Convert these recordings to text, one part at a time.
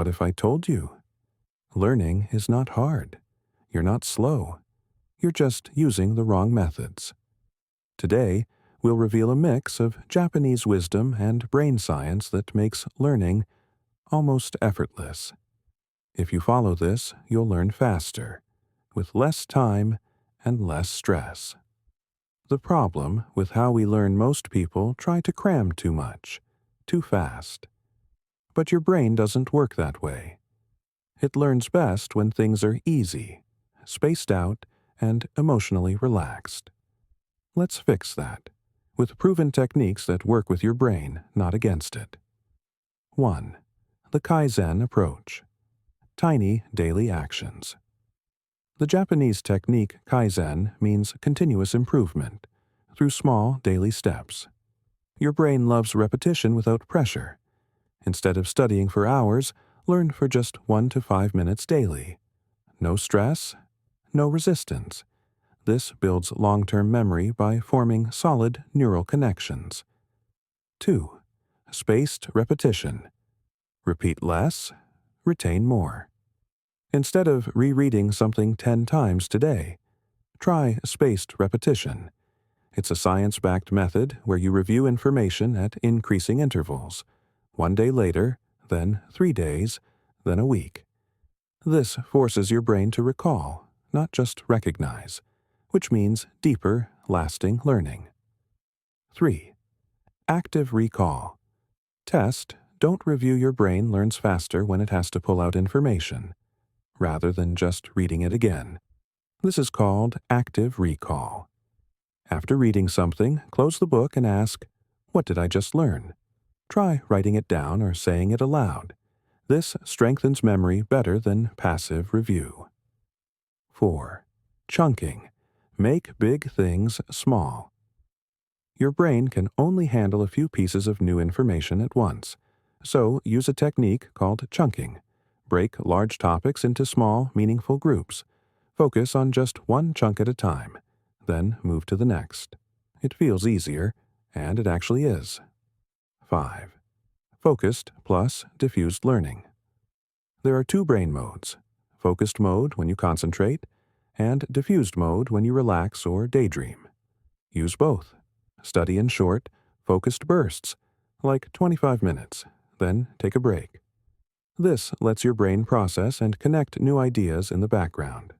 What if I told you? Learning is not hard. You're not slow. You're just using the wrong methods. Today, we'll reveal a mix of Japanese wisdom and brain science that makes learning almost effortless. If you follow this, you'll learn faster, with less time and less stress. The problem with how we learn, most people try to cram too much, too fast. But your brain doesn't work that way. It learns best when things are easy, spaced out, and emotionally relaxed. Let's fix that, with proven techniques that work with your brain, not against it. 1. The Kaizen approach. Tiny daily actions. The Japanese technique Kaizen means continuous improvement through small daily steps. Your brain loves repetition without pressure. Instead of studying for hours, learn for just 1 to 5 minutes daily. No stress, no resistance. This builds long-term memory by forming solid neural connections. 2. Spaced repetition. Repeat less, retain more. Instead of rereading something 10 times today, try spaced repetition. It's a science-backed method where you review information at increasing intervals, 1 day later, then 3 days, then a week. This forces your brain to recall, not just recognize, which means deeper, lasting learning. 3. Active recall. Test, don't review. Your brain learns faster when it has to pull out information, rather than just reading it again. This is called active recall. After reading something, close the book and ask, "What did I just learn?" Try writing it down or saying it aloud. This strengthens memory better than passive review. 4. Chunking. Make big things small. Your brain can only handle a few pieces of new information at once, so use a technique called chunking. Break large topics into small, meaningful groups. Focus on just one chunk at a time, then move to the next. It feels easier, and it actually is. 5. Focused plus diffused learning. There are 2 brain modes: focused mode when you concentrate, and diffused mode when you relax or daydream. Use both. Study in short, focused bursts, like 25 minutes, then take a break. This lets your brain process and connect new ideas in the background.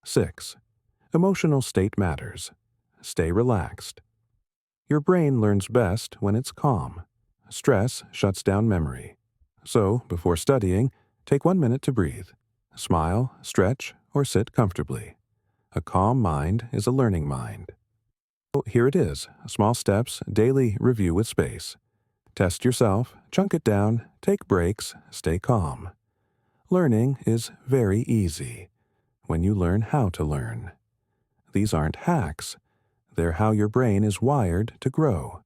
6. Emotional state matters. Stay relaxed. Your brain learns best when it's calm. Stress shuts down memory. So, before studying, take 1 minute to breathe. Smile, stretch, or sit comfortably. A calm mind is a learning mind. So here it is, small steps, daily review with space. Test yourself, chunk it down, take breaks, stay calm. Learning is very easy when you learn how to learn. These aren't hacks. They're how your brain is wired to grow.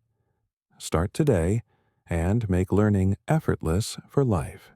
Start today and make learning effortless for life.